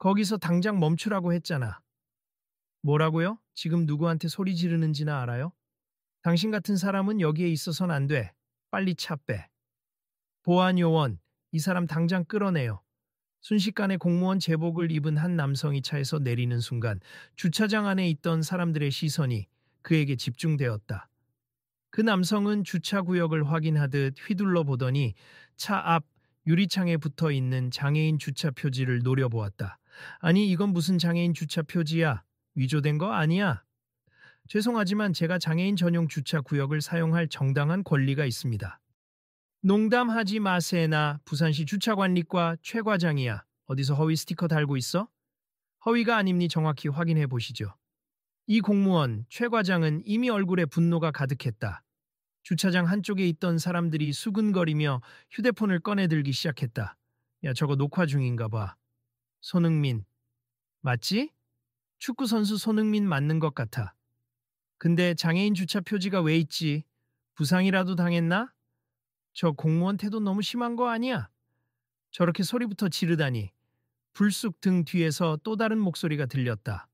거기서 당장 멈추라고 했잖아. 뭐라고요? 지금 누구한테 소리 지르는지나 알아요? 당신 같은 사람은 여기에 있어선 안 돼. 빨리 차 빼. 보안 요원, 이 사람 당장 끌어내요. 순식간에 공무원 제복을 입은 한 남성이 차에서 내리는 순간 주차장 안에 있던 사람들의 시선이 그에게 집중되었다. 그 남성은 주차 구역을 확인하듯 휘둘러 보더니 차 앞 유리창에 붙어 있는 장애인 주차 표지를 노려보았다. 아니, 이건 무슨 장애인 주차 표지야? 위조된 거 아니야? 죄송하지만 제가 장애인 전용 주차 구역을 사용할 정당한 권리가 있습니다. 농담하지 마세나. 부산시 주차관리과 최 과장이야. 어디서 허위 스티커 달고 있어? 허위가 아님니 정확히 확인해 보시죠. 이 공무원 최 과장은 이미 얼굴에 분노가 가득했다. 주차장 한쪽에 있던 사람들이 수근거리며 휴대폰을 꺼내 들기 시작했다. 야, 저거 녹화 중인가 봐. 손흥민. 맞지? 축구선수 손흥민 맞는 것 같아. 근데 장애인 주차 표지가 왜 있지? 부상이라도 당했나? 저 공무원 태도 너무 심한 거 아니야? 저렇게 소리부터 지르다니. 불쑥 등 뒤에서 또 다른 목소리가 들렸다.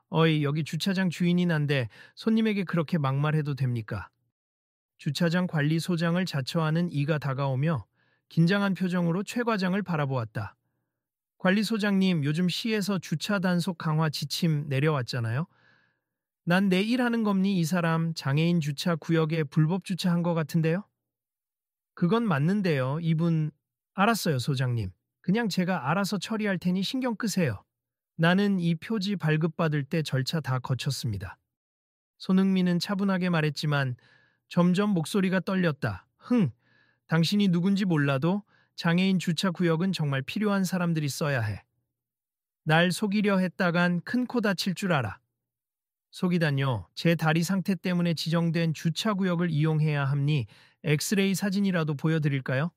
어이, 여기 주차장 주인이 난데 손님에게 그렇게 막말해도 됩니까? 주차장 관리소장을 자처하는 이가 다가오며 긴장한 표정으로 최 과장을 바라보았다. 관리소장님, 요즘 시에서 주차 단속 강화 지침 내려왔잖아요. 난 내 일하는 겁니? 이 사람 장애인 주차 구역에 불법 주차한 것 같은데요? 그건 맞는데요. 이분. 알았어요, 소장님. 그냥 제가 알아서 처리할 테니 신경 끄세요. 나는 이 표지 발급받을 때 절차 다 거쳤습니다. 손흥민은 차분하게 말했지만 점점 목소리가 떨렸다. 당신이 누군지 몰라도 장애인 주차 구역은 정말 필요한 사람들이 써야 해. 날 속이려 했다간 큰 코 다칠 줄 알아. 속이다뇨. 제 다리 상태 때문에 지정된 주차 구역을 이용해야 합니. 엑스레이 사진이라도 보여드릴까요?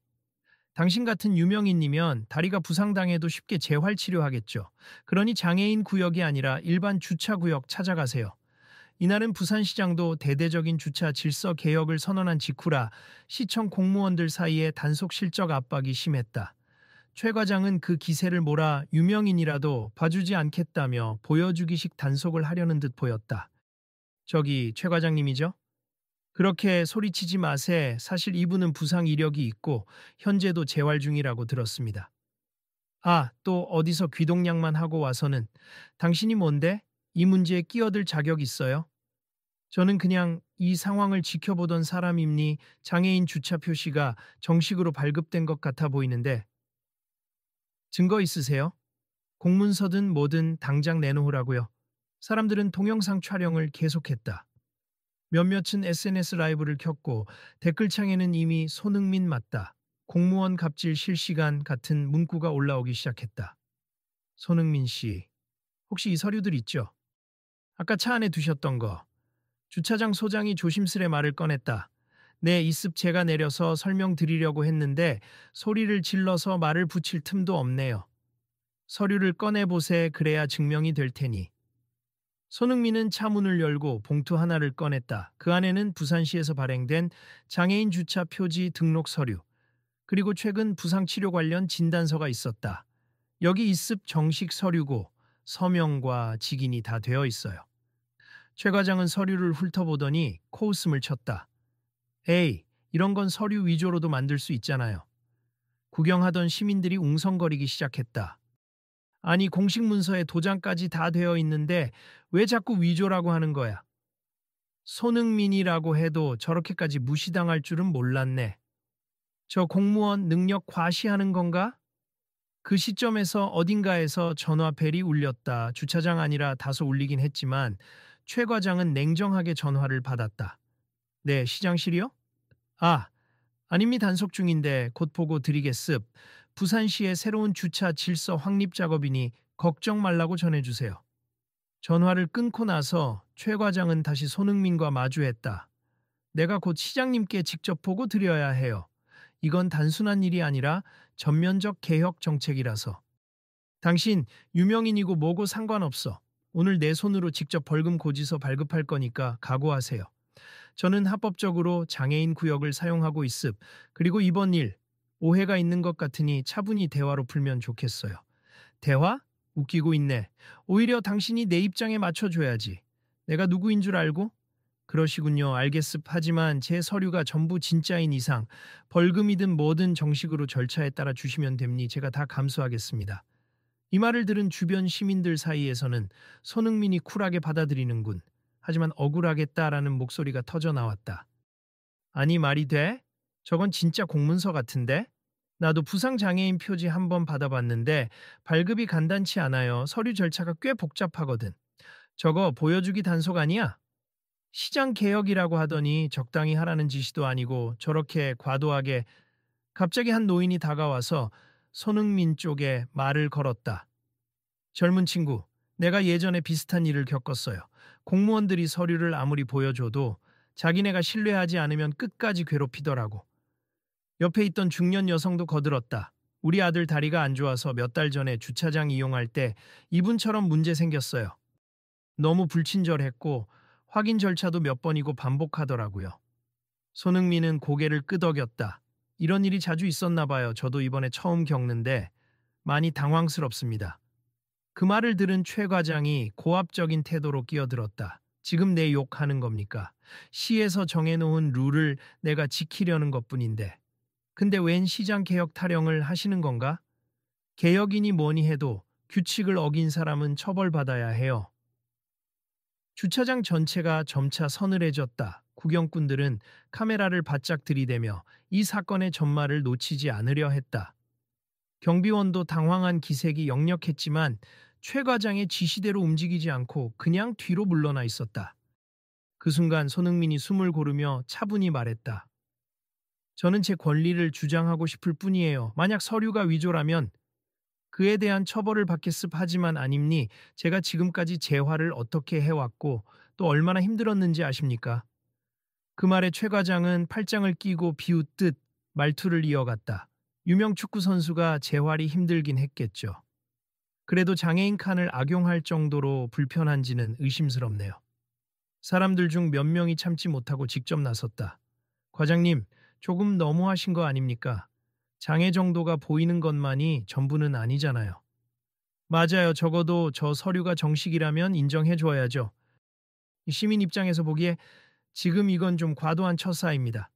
당신 같은 유명인이면 다리가 부상당해도 쉽게 재활치료하겠죠. 그러니 장애인 구역이 아니라 일반 주차 구역 찾아가세요. 이날은 부산시장도 대대적인 주차 질서 개혁을 선언한 직후라 시청 공무원들 사이에 단속 실적 압박이 심했다. 최 과장은 그 기세를 몰아 유명인이라도 봐주지 않겠다며 보여주기식 단속을 하려는 듯 보였다. 저기 최 과장님이죠? 그렇게 소리치지 마세. 사실 이분은 부상 이력이 있고 현재도 재활 중이라고 들었습니다. 아, 또 어디서 귀동냥만 하고 와서는. 당신이 뭔데? 이 문제에 끼어들 자격 있어요? 저는 그냥 이 상황을 지켜보던 사람입니. 장애인 주차 표시가 정식으로 발급된 것 같아 보이는데. 증거 있으세요? 공문서든 뭐든 당장 내놓으라고요. 사람들은 동영상 촬영을 계속했다. 몇몇은 SNS 라이브를 켰고 댓글창에는 이미 손흥민 맞다, 공무원 갑질 실시간 같은 문구가 올라오기 시작했다. 손흥민 씨, 혹시 이 서류들 있죠? 아까 차 안에 두셨던 거. 주차장 소장이 조심스레 말을 꺼냈다. 네, 이습 제가 내려서 설명드리려고 했는데 소리를 질러서 말을 붙일 틈도 없네요. 서류를 꺼내보세. 그래야 증명이 될 테니. 손흥민은 차 문을 열고 봉투 하나를 꺼냈다. 그 안에는 부산시에서 발행된 장애인 주차 표지 등록 서류, 그리고 최근 부상치료 관련 진단서가 있었다. 여기 이습 정식 서류고 서명과 직인이 다 되어 있어요. 최 과장은 서류를 훑어보더니 코웃음을 쳤다. 에이, 이런 건 서류 위조로도 만들 수 있잖아요. 구경하던 시민들이 웅성거리기 시작했다. 아니, 공식 문서에 도장까지 다 되어 있는데 왜 자꾸 위조라고 하는 거야? 손흥민이라고 해도 저렇게까지 무시당할 줄은 몰랐네. 저 공무원 능력 과시하는 건가? 그 시점에서 어딘가에서 전화벨이 울렸다. 주차장 아니라 다소 울리긴 했지만 최 과장은 냉정하게 전화를 받았다. 네, 시장실이요? 아, 아님이 단속 중인데 곧 보고 드리겠습. 부산시의 새로운 주차 질서 확립 작업이니 걱정 말라고 전해주세요. 전화를 끊고 나서 최 과장은 다시 손흥민과 마주했다. 내가 곧 시장님께 직접 보고 드려야 해요. 이건 단순한 일이 아니라 전면적 개혁 정책이라서. 당신 유명인이고 뭐고 상관없어. 오늘 내 손으로 직접 벌금 고지서 발급할 거니까 각오하세요. 저는 합법적으로 장애인 구역을 사용하고 있습. 그리고 이번 일 오해가 있는 것 같으니 차분히 대화로 풀면 좋겠어요. 대화? 웃기고 있네. 오히려 당신이 내 입장에 맞춰줘야지. 내가 누구인 줄 알고? 그러시군요. 알겠습. 하지만 제 서류가 전부 진짜인 이상 벌금이든 뭐든 정식으로 절차에 따라 주시면 됩니. 제가 다 감수하겠습니다. 이 말을 들은 주변 시민들 사이에서는 손흥민이 쿨하게 받아들이는군. 하지만 억울하겠다라는 목소리가 터져 나왔다. 아니 말이 돼? 저건 진짜 공문서 같은데? 나도 부상장애인 표지 한번 받아봤는데 발급이 간단치 않아요. 서류 절차가 꽤 복잡하거든. 저거 보여주기 단속 아니야? 시장 개혁이라고 하더니 적당히 하라는 지시도 아니고 저렇게 과도하게. 갑자기 한 노인이 다가와서 손흥민 쪽에 말을 걸었다. 젊은 친구, 내가 예전에 비슷한 일을 겪었어요. 공무원들이 서류를 아무리 보여줘도 자기네가 신뢰하지 않으면 끝까지 괴롭히더라고. 옆에 있던 중년 여성도 거들었다. 우리 아들 다리가 안 좋아서 몇 달 전에 주차장 이용할 때 이분처럼 문제 생겼어요. 너무 불친절했고 확인 절차도 몇 번이고 반복하더라고요. 손흥민은 고개를 끄덕였다. 이런 일이 자주 있었나 봐요. 저도 이번에 처음 겪는데 많이 당황스럽습니다. 그 말을 들은 최 과장이 고압적인 태도로 끼어들었다. 지금 내 욕하는 겁니까? 시에서 정해놓은 룰을 내가 지키려는 것뿐인데. 근데 웬 시장 개혁 타령을 하시는 건가? 개혁이니 뭐니 해도 규칙을 어긴 사람은 처벌받아야 해요. 주차장 전체가 점차 서늘해졌다. 구경꾼들은 카메라를 바짝 들이대며 이 사건의 전말을 놓치지 않으려 했다. 경비원도 당황한 기색이 역력했지만 최 과장의 지시대로 움직이지 않고 그냥 뒤로 물러나 있었다. 그 순간 손흥민이 숨을 고르며 차분히 말했다. 저는 제 권리를 주장하고 싶을 뿐이에요. 만약 서류가 위조라면 그에 대한 처벌을 받겠습. 하지만 아닙니. 제가 지금까지 재활을 어떻게 해왔고 또 얼마나 힘들었는지 아십니까? 그 말에 최 과장은 팔짱을 끼고 비웃듯 말투를 이어갔다. 유명 축구 선수가 재활이 힘들긴 했겠죠. 그래도 장애인 칸을 악용할 정도로 불편한지는 의심스럽네요. 사람들 중 몇 명이 참지 못하고 직접 나섰다. 과장님, 조금 너무하신 거 아닙니까? 장애 정도가 보이는 것만이 전부는 아니잖아요. 맞아요. 적어도 저 서류가 정식이라면 인정해 줘야죠. 시민 입장에서 보기에 지금 이건 좀 과도한 처사입니다.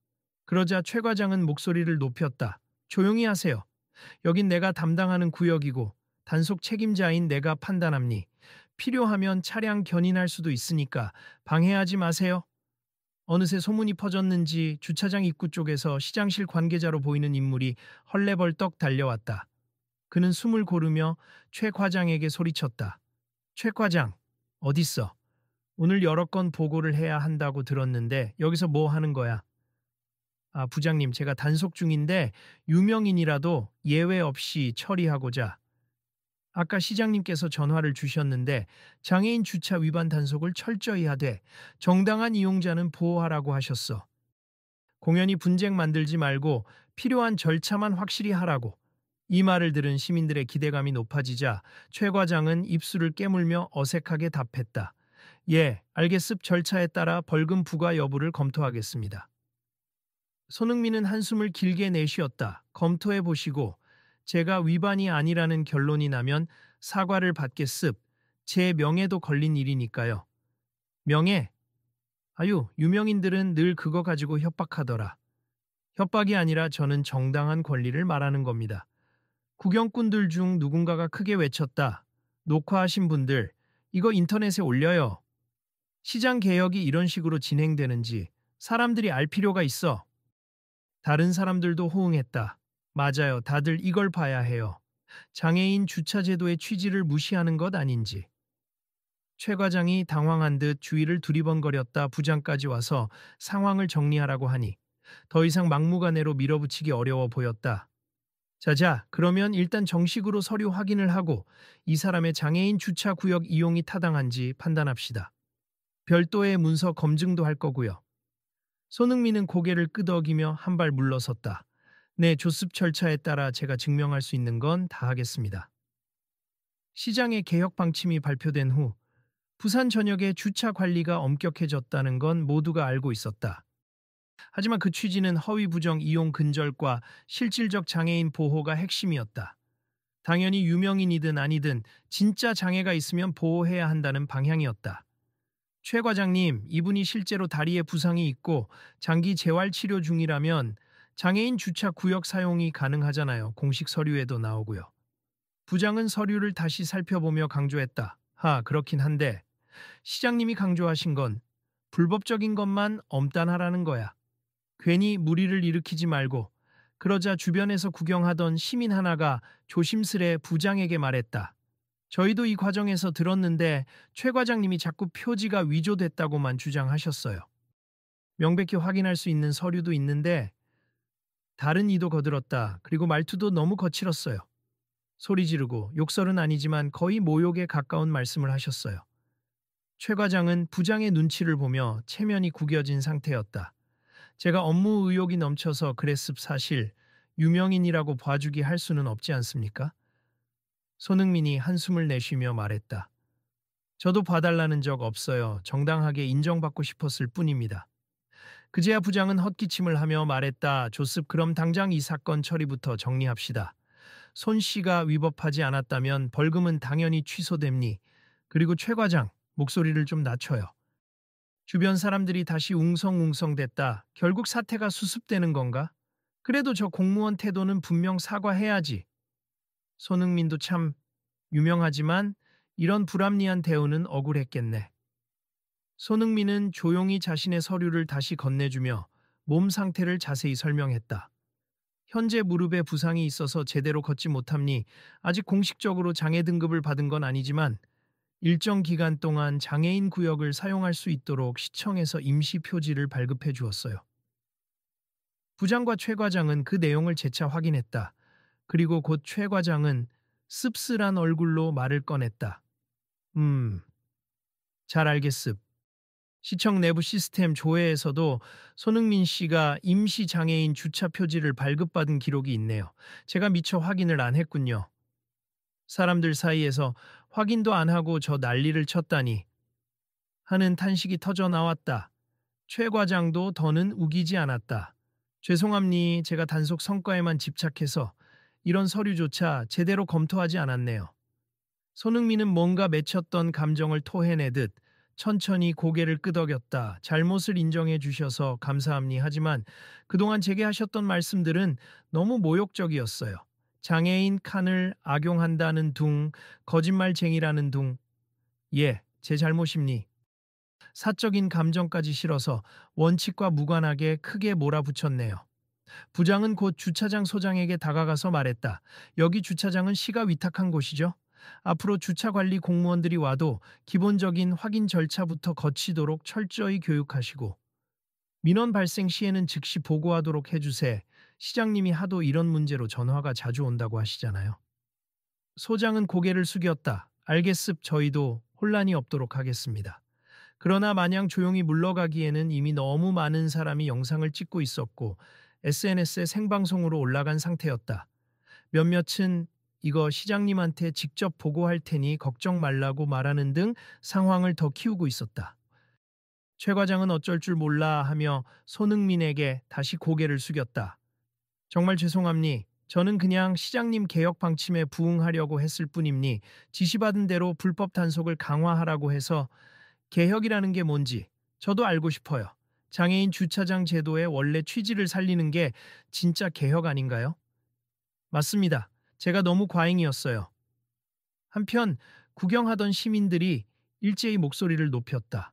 그러자 최 과장은 목소리를 높였다. 조용히 하세요. 여긴 내가 담당하는 구역이고 단속 책임자인 내가 판단합니. 필요하면 차량 견인할 수도 있으니까 방해하지 마세요. 어느새 소문이 퍼졌는지 주차장 입구 쪽에서 시장실 관계자로 보이는 인물이 헐레벌떡 달려왔다. 그는 숨을 고르며 최 과장에게 소리쳤다. 최 과장, 어딨어? 오늘 여러 건 보고를 해야 한다고 들었는데 여기서 뭐 하는 거야? 아, 부장님, 제가 단속 중인데 유명인이라도 예외 없이 처리하고자. 아까 시장님께서 전화를 주셨는데 장애인 주차 위반 단속을 철저히 하되 정당한 이용자는 보호하라고 하셨어. 공연히 분쟁 만들지 말고 필요한 절차만 확실히 하라고. 이 말을 들은 시민들의 기대감이 높아지자 최 과장은 입술을 깨물며 어색하게 답했다. 예, 알겠습. 절차에 따라 벌금 부과 여부를 검토하겠습니다. 손흥민은 한숨을 길게 내쉬었다. 검토해 보시고 제가 위반이 아니라는 결론이 나면 사과를 받겠습. 제 명예도 걸린 일이니까요. 명예? 아유, 유명인들은 늘 그거 가지고 협박하더라. 협박이 아니라 저는 정당한 권리를 말하는 겁니다. 구경꾼들 중 누군가가 크게 외쳤다. 녹화하신 분들, 이거 인터넷에 올려요. 시장 개혁이 이런 식으로 진행되는지 사람들이 알 필요가 있어. 다른 사람들도 호응했다. 맞아요. 다들 이걸 봐야 해요. 장애인 주차 제도의 취지를 무시하는 것 아닌지. 최 과장이 당황한 듯 주위를 두리번거렸다. 부장까지 와서 상황을 정리하라고 하니 더 이상 막무가내로 밀어붙이기 어려워 보였다. 자자, 그러면 일단 정식으로 서류 확인을 하고 이 사람의 장애인 주차 구역 이용이 타당한지 판단합시다. 별도의 문서 검증도 할 거고요. 손흥민은 고개를 끄덕이며 한 발 물러섰다. 네, 조습 절차에 따라 제가 증명할 수 있는 건 다 하겠습니다. 시장의 개혁 방침이 발표된 후 부산 전역의 주차 관리가 엄격해졌다는 건 모두가 알고 있었다. 하지만 그 취지는 허위 부정 이용 근절과 실질적 장애인 보호가 핵심이었다. 당연히 유명인이든 아니든 진짜 장애가 있으면 보호해야 한다는 방향이었다. 최 과장님, 이분이 실제로 다리에 부상이 있고 장기 재활 치료 중이라면 장애인 주차 구역 사용이 가능하잖아요. 공식 서류에도 나오고요. 부장은 서류를 다시 살펴보며 강조했다. 그렇긴 한데 시장님이 강조하신 건 불법적인 것만 엄단하라는 거야. 괜히 무리를 일으키지 말고. 그러자 주변에서 구경하던 시민 하나가 조심스레 부장에게 말했다. 저희도 이 과정에서 들었는데 최 과장님이 자꾸 표지가 위조됐다고만 주장하셨어요. 명백히 확인할 수 있는 서류도 있는데 다른 이도 거들었다. 그리고 말투도 너무 거칠었어요. 소리 지르고 욕설은 아니지만 거의 모욕에 가까운 말씀을 하셨어요. 최 과장은 부장의 눈치를 보며 체면이 구겨진 상태였다. 제가 업무 의욕이 넘쳐서 그랬습 사실 유명인이라고 봐주기 할 수는 없지 않습니까? 손흥민이 한숨을 내쉬며 말했다. 저도 봐달라는 적 없어요. 정당하게 인정받고 싶었을 뿐입니다. 그제야 부장은 헛기침을 하며 말했다. 좋습. 그럼 당장 이 사건 처리부터 정리합시다. 손 씨가 위법하지 않았다면 벌금은 당연히 취소됩니. 그리고 최 과장, 목소리를 좀 낮춰요. 주변 사람들이 다시 웅성웅성댔다. 결국 사태가 수습되는 건가? 그래도 저 공무원 태도는 분명 사과해야지. 손흥민도 참 유명하지만 이런 불합리한 대우는 억울했겠네. 손흥민은 조용히 자신의 서류를 다시 건네주며 몸 상태를 자세히 설명했다. 현재 무릎에 부상이 있어서 제대로 걷지 못함니 아직 공식적으로 장애 등급을 받은 건 아니지만 일정 기간 동안 장애인 구역을 사용할 수 있도록 시청에서 임시 표지를 발급해 주었어요. 부장과 최 과장은 그 내용을 재차 확인했다. 그리고 곧 최 과장은 씁쓸한 얼굴로 말을 꺼냈다. 잘 알겠습. 시청 내부 시스템 조회에서도 손흥민 씨가 임시 장애인 주차 표지를 발급받은 기록이 있네요. 제가 미처 확인을 안 했군요. 사람들 사이에서 확인도 안 하고 저 난리를 쳤다니 하는 탄식이 터져 나왔다. 최 과장도 더는 우기지 않았다. 죄송합니. 제가 단속 성과에만 집착해서 이런 서류조차 제대로 검토하지 않았네요. 손흥민은 뭔가 맺혔던 감정을 토해내듯 천천히 고개를 끄덕였다. 잘못을 인정해 주셔서 감사합니. 하지만 그동안 제게 하셨던 말씀들은 너무 모욕적이었어요. 장애인 칸을 악용한다는 둥, 거짓말쟁이라는 둥. 예, 제 잘못입니. 사적인 감정까지 실어서 원칙과 무관하게 크게 몰아붙였네요. 부장은 곧 주차장 소장에게 다가가서 말했다. 여기 주차장은 시가 위탁한 곳이죠? 앞으로 주차관리 공무원들이 와도 기본적인 확인 절차부터 거치도록 철저히 교육하시고 민원 발생 시에는 즉시 보고하도록 해주세. 시장님이 하도 이런 문제로 전화가 자주 온다고 하시잖아요. 소장은 고개를 숙였다. 알겠습. 저희도 혼란이 없도록 하겠습니다. 그러나 마냥 조용히 물러가기에는 이미 너무 많은 사람이 영상을 찍고 있었고 SNS에 생방송으로 올라간 상태였다. 몇몇은 이거 시장님한테 직접 보고할 테니 걱정 말라고 말하는 등 상황을 더 키우고 있었다. 최 과장은 어쩔 줄 몰라 하며 손흥민에게 다시 고개를 숙였다. 정말 죄송합니. 저는 그냥 시장님 개혁 방침에 부응하려고 했을 뿐입니. 지시받은 대로 불법 단속을 강화하라고 해서 개혁이라는 게 뭔지 저도 알고 싶어요. 장애인 주차장 제도의 원래 취지를 살리는 게 진짜 개혁 아닌가요? 맞습니다. 제가 너무 과잉이었어요. 한편 구경하던 시민들이 일제히 목소리를 높였다.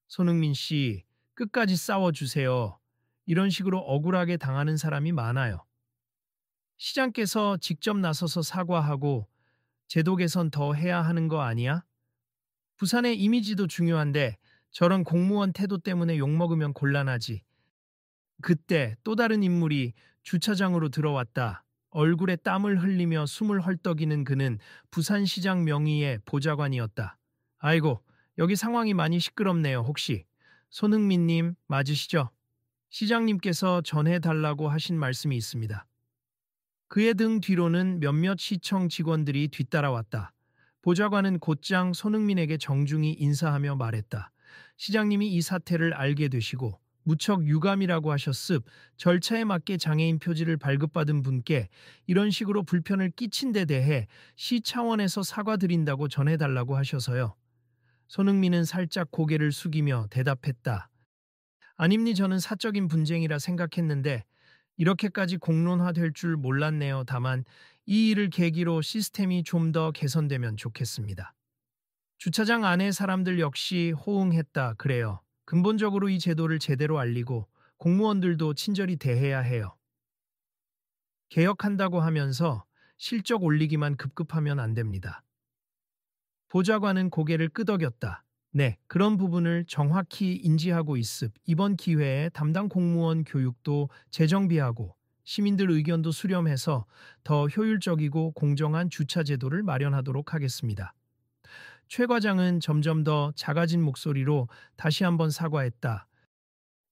손흥민 씨, 끝까지 싸워주세요. 이런 식으로 억울하게 당하는 사람이 많아요. 시장께서 직접 나서서 사과하고 제도 개선 더 해야 하는 거 아니야? 부산의 이미지도 중요한데 저런 공무원 태도 때문에 욕먹으면 곤란하지. 그때 또 다른 인물이 주차장으로 들어왔다. 얼굴에 땀을 흘리며 숨을 헐떡이는 그는 부산시장 명의의 보좌관이었다. 아이고, 여기 상황이 많이 시끄럽네요. 혹시 손흥민님 맞으시죠? 시장님께서 전해달라고 하신 말씀이 있습니다. 그의 등 뒤로는 몇몇 시청 직원들이 뒤따라왔다. 보좌관은 곧장 손흥민에게 정중히 인사하며 말했다. 시장님이 이 사태를 알게 되시고 무척 유감이라고 하셨습. 절차에 맞게 장애인 표지를 발급받은 분께 이런 식으로 불편을 끼친 데 대해 시 차원에서 사과드린다고 전해달라고 하셔서요. 손흥민은 살짝 고개를 숙이며 대답했다. 아닙니, 저는 사적인 분쟁이라 생각했는데 이렇게까지 공론화될 줄 몰랐네요. 다만 이 일을 계기로 시스템이 좀 더 개선되면 좋겠습니다. 주차장 안의 사람들 역시 호응했다. 그래요. 근본적으로 이 제도를 제대로 알리고 공무원들도 친절히 대해야 해요. 개혁한다고 하면서 실적 올리기만 급급하면 안 됩니다. 보좌관은 고개를 끄덕였다. 네, 그런 부분을 정확히 인지하고 있습. 이번 기회에 담당 공무원 교육도 재정비하고 시민들 의견도 수렴해서 더 효율적이고 공정한 주차 제도를 마련하도록 하겠습니다. 최 과장은 점점 더 작아진 목소리로 다시 한번 사과했다.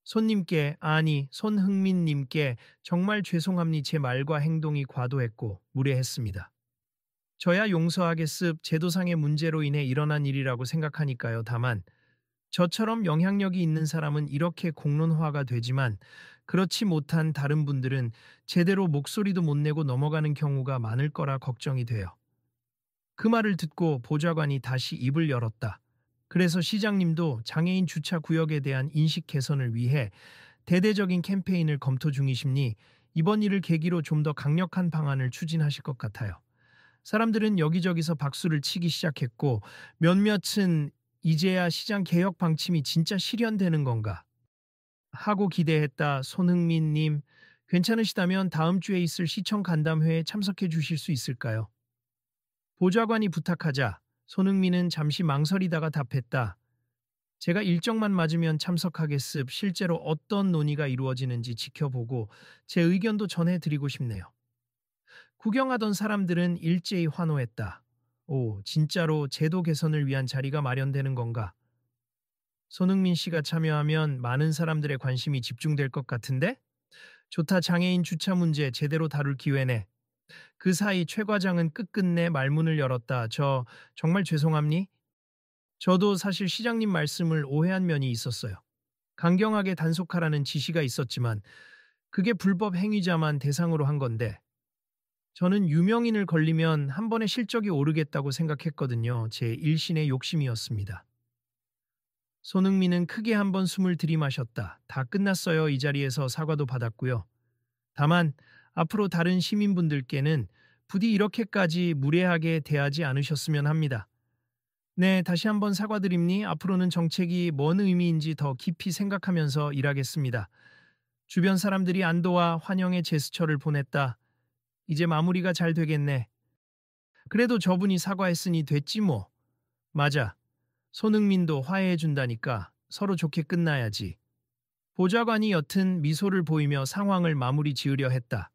손님께, 아니 손흥민님께 정말 죄송합니. 제 말과 행동이 과도했고 무례했습니다. 저야 용서하겠습. 제도상의 문제로 인해 일어난 일이라고 생각하니까요. 다만 저처럼 영향력이 있는 사람은 이렇게 공론화가 되지만 그렇지 못한 다른 분들은 제대로 목소리도 못 내고 넘어가는 경우가 많을 거라 걱정이 돼요. 그 말을 듣고 보좌관이 다시 입을 열었다. 그래서 시장님도 장애인 주차 구역에 대한 인식 개선을 위해 대대적인 캠페인을 검토 중이십니. 이번 일을 계기로 좀 더 강력한 방안을 추진하실 것 같아요. 사람들은 여기저기서 박수를 치기 시작했고 몇몇은 이제야 시장 개혁 방침이 진짜 실현되는 건가 하고 기대했다. 손흥민님, 괜찮으시다면 다음 주에 있을 시청 간담회에 참석해 주실 수 있을까요? 보좌관이 부탁하자 손흥민은 잠시 망설이다가 답했다. 제가 일정만 맞으면 참석하겠습. 실제로 어떤 논의가 이루어지는지 지켜보고 제 의견도 전해드리고 싶네요. 구경하던 사람들은 일제히 환호했다. 오, 진짜로 제도 개선을 위한 자리가 마련되는 건가? 손흥민 씨가 참여하면 많은 사람들의 관심이 집중될 것 같은데? 좋다, 장애인 주차 문제 제대로 다룰 기회네. 그 사이 최 과장은 끝끝내 말문을 열었다. 정말 죄송합니? 저도 사실 시장님 말씀을 오해한 면이 있었어요. 강경하게 단속하라는 지시가 있었지만 그게 불법 행위자만 대상으로 한 건데 저는 유명인을 걸리면 한 번에 실적이 오르겠다고 생각했거든요. 제 일신의 욕심이었습니다. 손흥민은 크게 한 번 숨을 들이마셨다. 다 끝났어요. 이 자리에서 사과도 받았고요. 다만 앞으로 다른 시민분들께는 부디 이렇게까지 무례하게 대하지 않으셨으면 합니다. 네, 다시 한번 사과드립니. 앞으로는 정책이 뭔 의미인지 더 깊이 생각하면서 일하겠습니다. 주변 사람들이 안도와 환영의 제스처를 보냈다. 이제 마무리가 잘 되겠네. 그래도 저분이 사과했으니 됐지 뭐. 맞아. 손흥민도 화해해 준다니까 서로 좋게 끝나야지. 보좌관이 옅은 미소를 보이며 상황을 마무리 지으려 했다.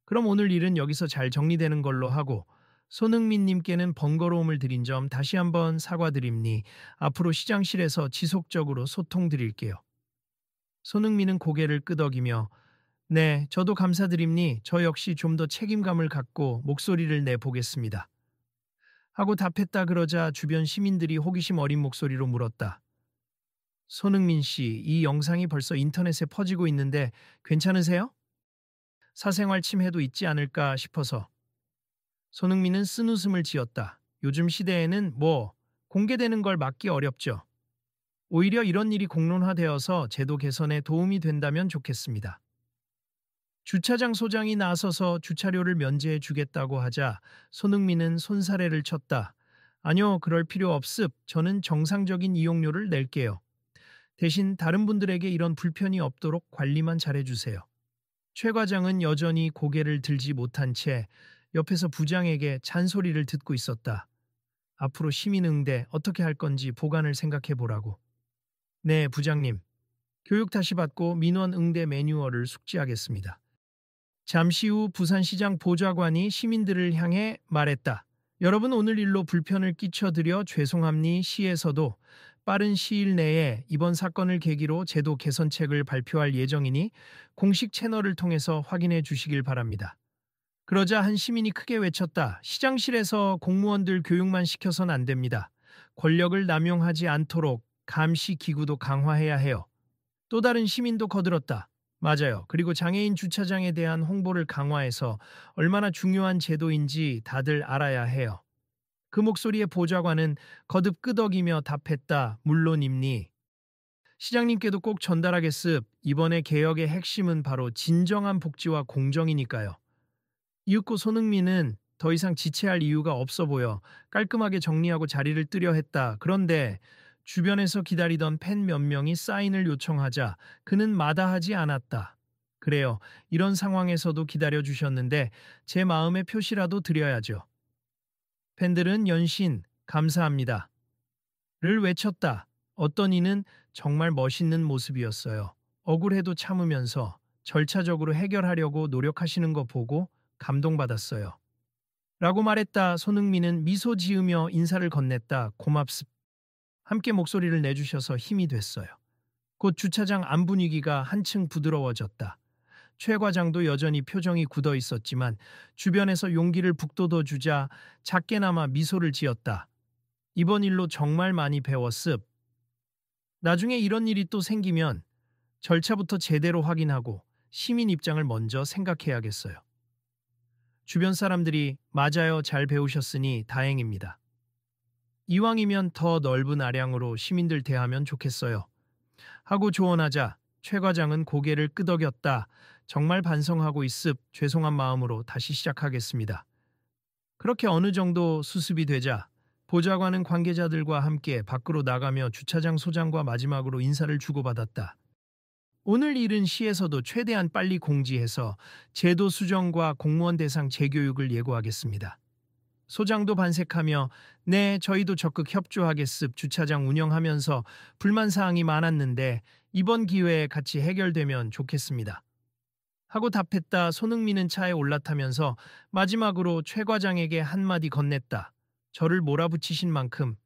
그럼 오늘 일은 여기서 잘 정리되는 걸로 하고 손흥민님께는 번거로움을 드린 점 다시 한번 사과드립니. 앞으로 시장실에서 지속적으로 소통드릴게요. 손흥민은 고개를 끄덕이며 네, 저도 감사드립니. 저 역시 좀 더 책임감을 갖고 목소리를 내보겠습니다. 하고 답했다. 그러자 주변 시민들이 호기심 어린 목소리로 물었다. 손흥민 씨, 이 영상이 벌써 인터넷에 퍼지고 있는데 괜찮으세요? 사생활 침해도 있지 않을까 싶어서. 손흥민은 쓴웃음을 지었다. 요즘 시대에는 공개되는 걸 막기 어렵죠. 오히려 이런 일이 공론화되어서 제도 개선에 도움이 된다면 좋겠습니다. 주차장 소장이 나서서 주차료를 면제해 주겠다고 하자 손흥민은 손사래를 쳤다. 아니요, 그럴 필요 없습. 저는 정상적인 이용료를 낼게요. 대신 다른 분들에게 이런 불편이 없도록 관리만 잘해주세요. 최 과장은 여전히 고개를 들지 못한 채 옆에서 부장에게 잔소리를 듣고 있었다. 앞으로 시민응대 어떻게 할 건지 보관을 생각해 보라고. 네, 부장님. 교육 다시 받고 민원 응대 매뉴얼을 숙지하겠습니다. 잠시 후 부산시장 보좌관이 시민들을 향해 말했다. 여러분, 오늘 일로 불편을 끼쳐드려 죄송합니. 시에서도 빠른 시일 내에 이번 사건을 계기로 제도 개선책을 발표할 예정이니 공식 채널을 통해서 확인해 주시길 바랍니다. 그러자 한 시민이 크게 외쳤다. 시장실에서 공무원들 교육만 시켜선 안 됩니다. 권력을 남용하지 않도록 감시 기구도 강화해야 해요. 또 다른 시민도 거들었다. 맞아요. 그리고 장애인 주차장에 대한 홍보를 강화해서 얼마나 중요한 제도인지 다들 알아야 해요. 그 목소리에 보좌관은 거듭 끄덕이며 답했다. 물론입니. 시장님께도 꼭 전달하겠습. 이번에 개혁의 핵심은 바로 진정한 복지와 공정이니까요. 이윽고 손흥민은 더 이상 지체할 이유가 없어 보여 깔끔하게 정리하고 자리를 뜨려 했다. 그런데 주변에서 기다리던 팬 몇 명이 사인을 요청하자 그는 마다하지 않았다. 그래요. 이런 상황에서도 기다려주셨는데 제 마음의 표시라도 드려야죠. 팬들은 연신 감사합니다. 를 외쳤다. 어떤 이는 정말 멋있는 모습이었어요. 억울해도 참으면서 절차적으로 해결하려고 노력하시는 거 보고 감동받았어요. 라고 말했다. 손흥민은 미소 지으며 인사를 건넸다. 고맙습. 함께 목소리를 내주셔서 힘이 됐어요. 곧 주차장 안 분위기가 한층 부드러워졌다. 최 과장도 여전히 표정이 굳어 있었지만 주변에서 용기를 북돋워 주자 작게나마 미소를 지었다. 이번 일로 정말 많이 배웠습. 나중에 이런 일이 또 생기면 절차부터 제대로 확인하고 시민 입장을 먼저 생각해야겠어요. 주변 사람들이 맞아요, 잘 배우셨으니 다행입니다. 이왕이면 더 넓은 아량으로 시민들 대하면 좋겠어요. 하고 조언하자 최 과장은 고개를 끄덕였다. 정말 반성하고 있습. 죄송한 마음으로 다시 시작하겠습니다. 그렇게 어느 정도 수습이 되자 보좌관은 관계자들과 함께 밖으로 나가며 주차장 소장과 마지막으로 인사를 주고받았다. 오늘 일은 시에서도 최대한 빨리 공지해서 제도 수정과 공무원 대상 재교육을 예고하겠습니다. 소장도 반색하며 네, 저희도 적극 협조하겠습. 주차장 운영하면서 불만사항이 많았는데 이번 기회에 같이 해결되면 좋겠습니다. 하고 답했다. 손흥민은 차에 올라타면서 마지막으로 최 과장에게 한마디 건넸다. 저를 몰아붙이신 만큼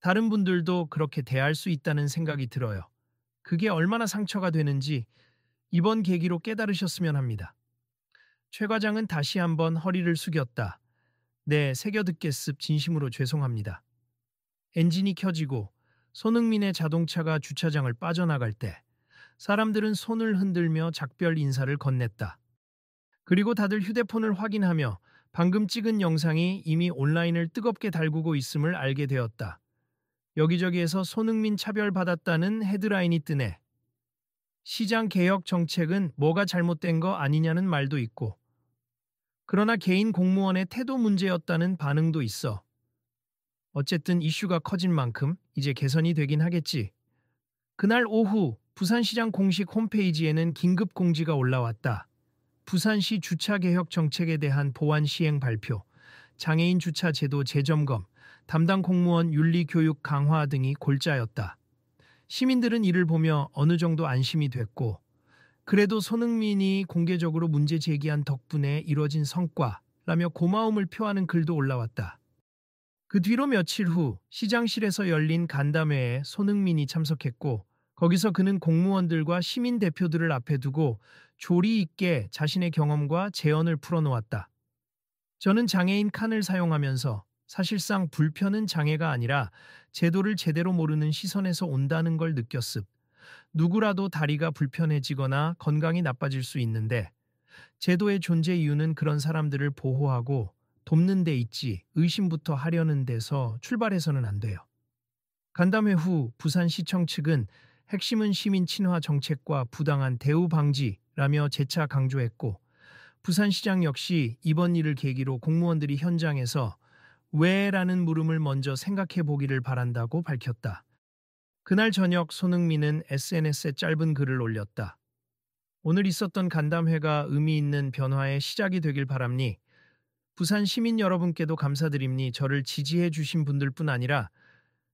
다른 분들도 그렇게 대할 수 있다는 생각이 들어요. 그게 얼마나 상처가 되는지 이번 계기로 깨달으셨으면 합니다. 최 과장은 다시 한번 허리를 숙였다. 네, 새겨 듣겠습. 진심으로 죄송합니다. 엔진이 켜지고 손흥민의 자동차가 주차장을 빠져나갈 때 사람들은 손을 흔들며 작별 인사를 건넸다. 그리고 다들 휴대폰을 확인하며 방금 찍은 영상이 이미 온라인을 뜨겁게 달구고 있음을 알게 되었다. 여기저기에서 손흥민 차별받았다는 헤드라인이 뜨네. 시장 개혁 정책은 뭐가 잘못된 거 아니냐는 말도 있고, 그러나 개인 공무원의 태도 문제였다는 반응도 있어. 어쨌든 이슈가 커진 만큼 이제 개선이 되긴 하겠지. 그날 오후 부산시장 공식 홈페이지에는 긴급 공지가 올라왔다. 부산시 주차개혁 정책에 대한 보완 시행 발표, 장애인 주차 제도 재점검, 담당 공무원 윤리교육 강화 등이 골자였다. 시민들은 이를 보며 어느 정도 안심이 됐고, 그래도 손흥민이 공개적으로 문제 제기한 덕분에 이뤄진 성과라며 고마움을 표하는 글도 올라왔다. 그 뒤로 며칠 후 시장실에서 열린 간담회에 손흥민이 참석했고, 거기서 그는 공무원들과 시민 대표들을 앞에 두고 조리 있게 자신의 경험과 제언을 풀어놓았다. 저는 장애인 칸을 사용하면서 사실상 불편은 장애가 아니라 제도를 제대로 모르는 시선에서 온다는 걸 느꼈습. 누구라도 다리가 불편해지거나 건강이 나빠질 수 있는데 제도의 존재 이유는 그런 사람들을 보호하고 돕는 데 있지 의심부터 하려는 데서 출발해서는 안 돼요. 간담회 후 부산시청 측은 핵심은 시민 친화 정책과 부당한 대우 방지라며 재차 강조했고, 부산시장 역시 이번 일을 계기로 공무원들이 현장에서 왜라는 물음을 먼저 생각해 보기를 바란다고 밝혔다. 그날 저녁 손흥민은 SNS에 짧은 글을 올렸다. 오늘 있었던 간담회가 의미 있는 변화의 시작이 되길 바랍니. 부산 시민 여러분께도 감사드립니. 저를 지지해 주신 분들뿐 아니라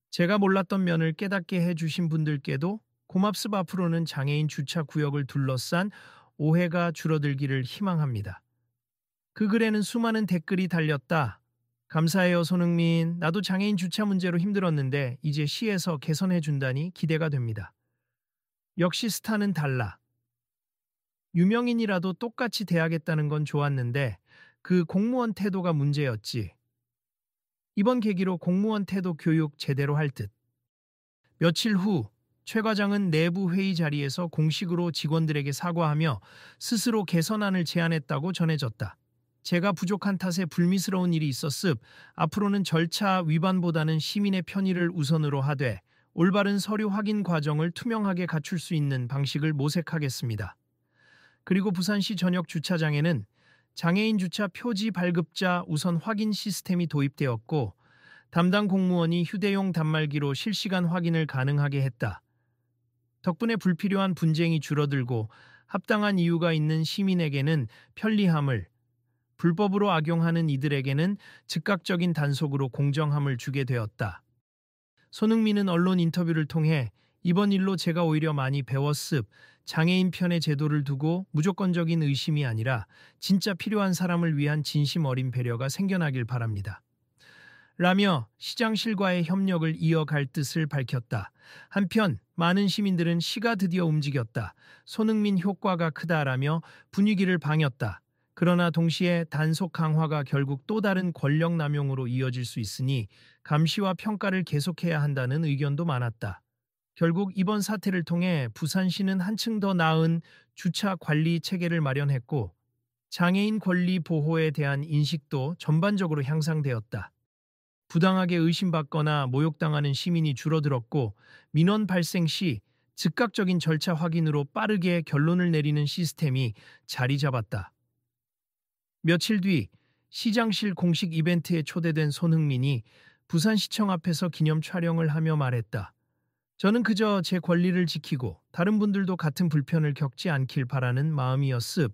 제가 몰랐던 면을 깨닫게 해주신 분들께도 고맙습. 앞으로는 장애인 주차 구역을 둘러싼 오해가 줄어들기를 희망합니다. 그 글에는 수많은 댓글이 달렸다. 감사해요 손흥민. 나도 장애인 주차 문제로 힘들었는데 이제 시에서 개선해준다니 기대가 됩니다. 역시 스타는 달라. 유명인이라도 똑같이 대하겠다는 건 좋았는데 그 공무원 태도가 문제였지. 이번 계기로 공무원 태도 교육 제대로 할 듯. 며칠 후 최 과장은 내부 회의 자리에서 공식으로 직원들에게 사과하며 스스로 개선안을 제안했다고 전해졌다. 제가 부족한 탓에 불미스러운 일이 있었습. 앞으로는 절차 위반보다는 시민의 편의를 우선으로 하되 올바른 서류 확인 과정을 투명하게 갖출 수 있는 방식을 모색하겠습니다. 그리고 부산시 전역 주차장에는 장애인 주차 표지 발급자 우선 확인 시스템이 도입되었고 담당 공무원이 휴대용 단말기로 실시간 확인을 가능하게 했다. 덕분에 불필요한 분쟁이 줄어들고 합당한 이유가 있는 시민에게는 편리함을, 불법으로 악용하는 이들에게는 즉각적인 단속으로 공정함을 주게 되었다. 손흥민은 언론 인터뷰를 통해 이번 일로 제가 오히려 많이 배웠습. 장애인 편의 제도를 두고 무조건적인 의심이 아니라 진짜 필요한 사람을 위한 진심 어린 배려가 생겨나길 바랍니다. 라며 시장실과의 협력을 이어갈 뜻을 밝혔다. 한편 많은 시민들은 시가 드디어 움직였다. 손흥민 효과가 크다라며 분위기를 방였다. 그러나 동시에 단속 강화가 결국 또 다른 권력 남용으로 이어질 수 있으니 감시와 평가를 계속해야 한다는 의견도 많았다. 결국 이번 사태를 통해 부산시는 한층 더 나은 주차 관리 체계를 마련했고 장애인 권리 보호에 대한 인식도 전반적으로 향상되었다. 부당하게 의심받거나 모욕당하는 시민이 줄어들었고 민원 발생 시 즉각적인 절차 확인으로 빠르게 결론을 내리는 시스템이 자리 잡았다. 며칠 뒤 시장실 공식 이벤트에 초대된 손흥민이 부산시청 앞에서 기념 촬영을 하며 말했다. 저는 그저 제 권리를 지키고 다른 분들도 같은 불편을 겪지 않길 바라는 마음이었습.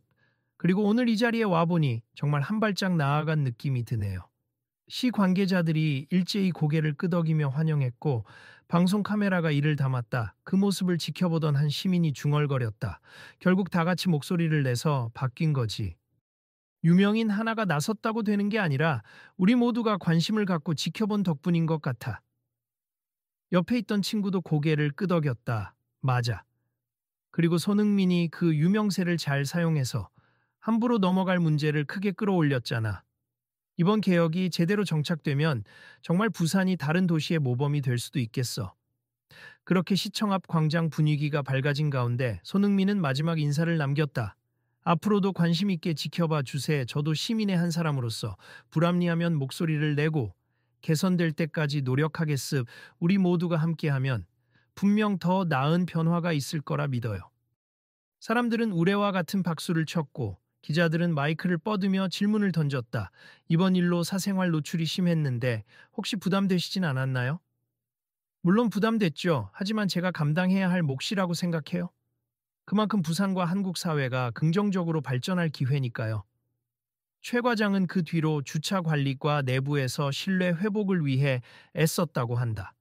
그리고 오늘 이 자리에 와보니 정말 한 발짝 나아간 느낌이 드네요. 시 관계자들이 일제히 고개를 끄덕이며 환영했고 방송 카메라가 이를 담았다. 그 모습을 지켜보던 한 시민이 중얼거렸다. 결국 다 같이 목소리를 내서 바뀐 거지. 유명인 하나가 나섰다고 되는 게 아니라 우리 모두가 관심을 갖고 지켜본 덕분인 것 같아. 옆에 있던 친구도 고개를 끄덕였다. 맞아. 그리고 손흥민이 그 유명세를 잘 사용해서 함부로 넘어갈 문제를 크게 끌어올렸잖아. 이번 개혁이 제대로 정착되면 정말 부산이 다른 도시의 모범이 될 수도 있겠어. 그렇게 시청 앞 광장 분위기가 밝아진 가운데 손흥민은 마지막 인사를 남겼다. 앞으로도 관심 있게 지켜봐 주세. 저도 시민의 한 사람으로서 불합리하면 목소리를 내고 개선될 때까지 노력하겠습. 우리 모두가 함께하면 분명 더 나은 변화가 있을 거라 믿어요. 사람들은 우레와 같은 박수를 쳤고 기자들은 마이크를 뻗으며 질문을 던졌다. 이번 일로 사생활 노출이 심했는데 혹시 부담되시진 않았나요? 물론 부담됐죠. 하지만 제가 감당해야 할 몫이라고 생각해요. 그만큼 부산과 한국 사회가 긍정적으로 발전할 기회니까요. 최 과장은 그 뒤로 주차 관리과 내부에서 신뢰 회복을 위해 애썼다고 한다.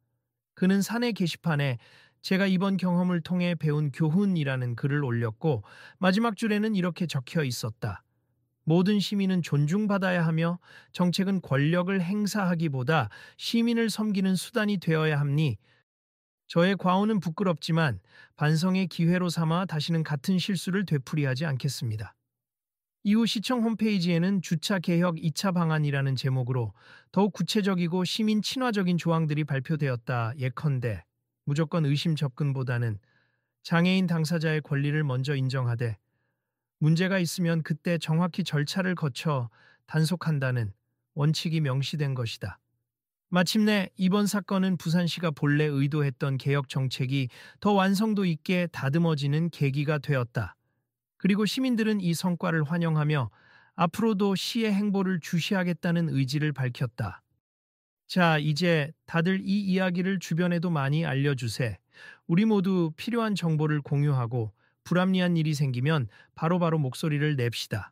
그는 사내 게시판에 제가 이번 경험을 통해 배운 교훈이라는 글을 올렸고 마지막 줄에는 이렇게 적혀 있었다. 모든 시민은 존중받아야 하며 정책은 권력을 행사하기보다 시민을 섬기는 수단이 되어야 합니. 저의 과오는 부끄럽지만 반성의 기회로 삼아 다시는 같은 실수를 되풀이하지 않겠습니다. 이후 시청 홈페이지에는 주차 개혁 2차 방안이라는 제목으로 더욱 구체적이고 시민 친화적인 조항들이 발표되었다. 예컨대 무조건 의심 접근보다는 장애인 당사자의 권리를 먼저 인정하되 문제가 있으면 그때 정확히 절차를 거쳐 단속한다는 원칙이 명시된 것이다. 마침내 이번 사건은 부산시가 본래 의도했던 개혁 정책이 더 완성도 있게 다듬어지는 계기가 되었다. 그리고 시민들은 이 성과를 환영하며 앞으로도 시의 행보를 주시하겠다는 의지를 밝혔다. 자, 이제 다들 이 이야기를 주변에도 많이 알려주세. 우리 모두 필요한 정보를 공유하고 불합리한 일이 생기면 바로바로 목소리를 냅시다.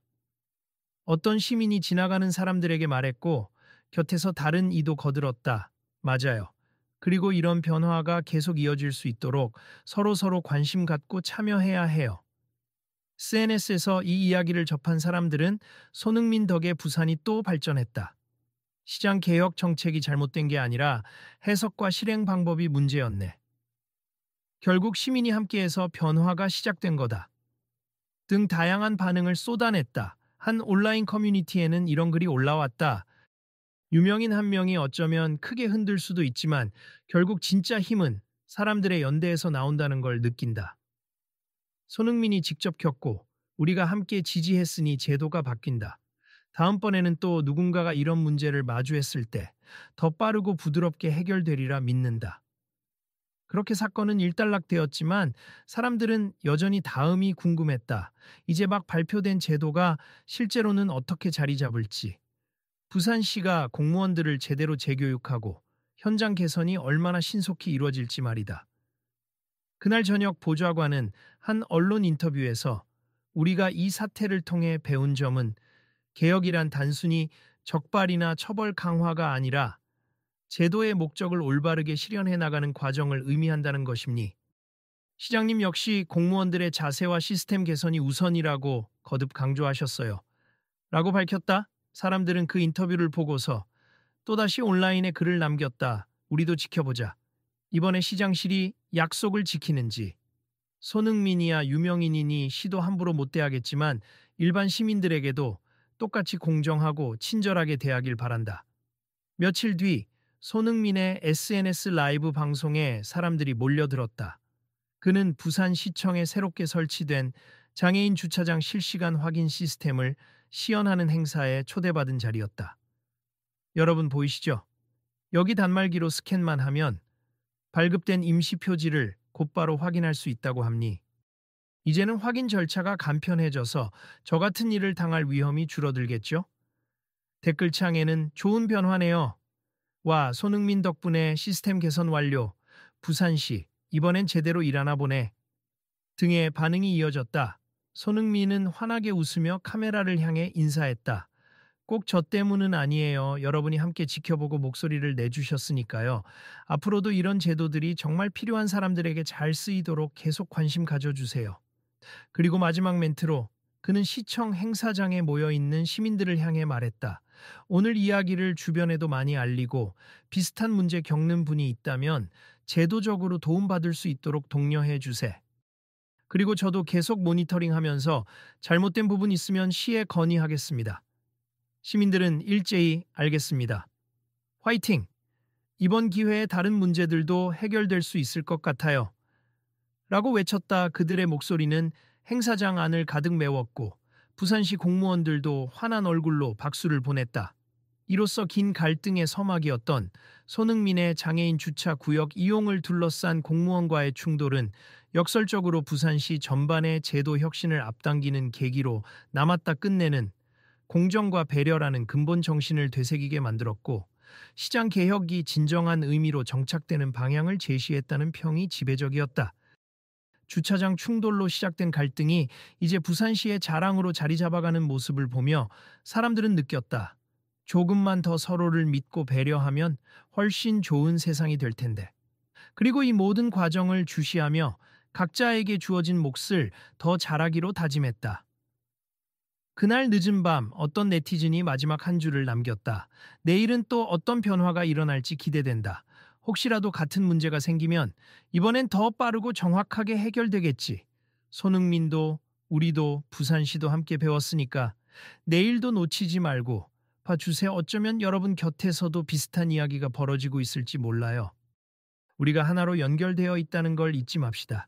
어떤 시민이 지나가는 사람들에게 말했고 곁에서 다른 이도 거들었다. 맞아요. 그리고 이런 변화가 계속 이어질 수 있도록 서로 관심 갖고 참여해야 해요. SNS에서 이 이야기를 접한 사람들은 손흥민 덕에 부산이 또 발전했다. 시장 개혁 정책이 잘못된 게 아니라 해석과 실행 방법이 문제였네. 결국 시민이 함께해서 변화가 시작된 거다. 등 다양한 반응을 쏟아냈다. 한 온라인 커뮤니티에는 이런 글이 올라왔다. 유명인 한 명이 어쩌면 크게 흔들 수도 있지만 결국 진짜 힘은 사람들의 연대에서 나온다는 걸 느낀다. 손흥민이 직접 겪고 우리가 함께 지지했으니 제도가 바뀐다. 다음번에는 또 누군가가 이런 문제를 마주했을 때 더 빠르고 부드럽게 해결되리라 믿는다. 그렇게 사건은 일단락되었지만 사람들은 여전히 다음이 궁금했다. 이제 막 발표된 제도가 실제로는 어떻게 자리 잡을지. 부산시가 공무원들을 제대로 재교육하고 현장 개선이 얼마나 신속히 이루어질지 말이다. 그날 저녁 보좌관은 한 언론 인터뷰에서 우리가 이 사태를 통해 배운 점은 개혁이란 단순히 적발이나 처벌 강화가 아니라 제도의 목적을 올바르게 실현해 나가는 과정을 의미한다는 것입니. 시장님 역시 공무원들의 자세와 시스템 개선이 우선이라고 거듭 강조하셨어요. 라고 밝혔다. 사람들은 그 인터뷰를 보고서 또다시 온라인에 글을 남겼다. 우리도 지켜보자. 이번에 시장실이 약속을 지키는지. 손흥민이야 유명인이니 시도 함부로 못 대하겠지만 일반 시민들에게도 똑같이 공정하고 친절하게 대하길 바란다. 며칠 뒤 손흥민의 SNS 라이브 방송에 사람들이 몰려들었다. 그는 부산시청에 새롭게 설치된 장애인 주차장 실시간 확인 시스템을 시연하는 행사에 초대받은 자리였다. 여러분 보이시죠? 여기 단말기로 스캔만 하면 발급된 임시 표지를 곧바로 확인할 수 있다고 합니. 이제는 확인 절차가 간편해져서 저 같은 일을 당할 위험이 줄어들겠죠? 댓글창에는 좋은 변화네요. 와, 손흥민 덕분에 시스템 개선 완료. 부산시, 이번엔 제대로 일하나 보네. 등의 반응이 이어졌다. 손흥민은 환하게 웃으며 카메라를 향해 인사했다. 꼭 저 때문은 아니에요. 여러분이 함께 지켜보고 목소리를 내주셨으니까요. 앞으로도 이런 제도들이 정말 필요한 사람들에게 잘 쓰이도록 계속 관심 가져주세요. 그리고 마지막 멘트로 그는 시청 행사장에 모여 있는 시민들을 향해 말했다. 오늘 이야기를 주변에도 많이 알리고 비슷한 문제 겪는 분이 있다면 제도적으로 도움받을 수 있도록 독려해 주세요. 그리고 저도 계속 모니터링하면서 잘못된 부분 있으면 시에 건의하겠습니다. 시민들은 일제히 알겠습니다. 화이팅! 이번 기회에 다른 문제들도 해결될 수 있을 것 같아요. 라고 외쳤다. 그들의 목소리는 행사장 안을 가득 메웠고 부산시 공무원들도 환한 얼굴로 박수를 보냈다. 이로써 긴 갈등의 서막이었던 손흥민의 장애인 주차 구역 이용을 둘러싼 공무원과의 충돌은 역설적으로 부산시 전반의 제도 혁신을 앞당기는 계기로 남았다. 끝내는 공정과 배려라는 근본 정신을 되새기게 만들었고 시장 개혁이 진정한 의미로 정착되는 방향을 제시했다는 평이 지배적이었다. 주차장 충돌로 시작된 갈등이 이제 부산시의 자랑으로 자리 잡아가는 모습을 보며 사람들은 느꼈다. 조금만 더 서로를 믿고 배려하면 훨씬 좋은 세상이 될 텐데. 그리고 이 모든 과정을 주시하며 각자에게 주어진 몫을 더 잘하기로 다짐했다. 그날 늦은 밤 어떤 네티즌이 마지막 한 줄을 남겼다. 내일은 또 어떤 변화가 일어날지 기대된다. 혹시라도 같은 문제가 생기면 이번엔 더 빠르고 정확하게 해결되겠지. 손흥민도 우리도 부산시도 함께 배웠으니까 내일도 놓치지 말고 봐주세요. 어쩌면 여러분 곁에서도 비슷한 이야기가 벌어지고 있을지 몰라요. 우리가 하나로 연결되어 있다는 걸 잊지 맙시다.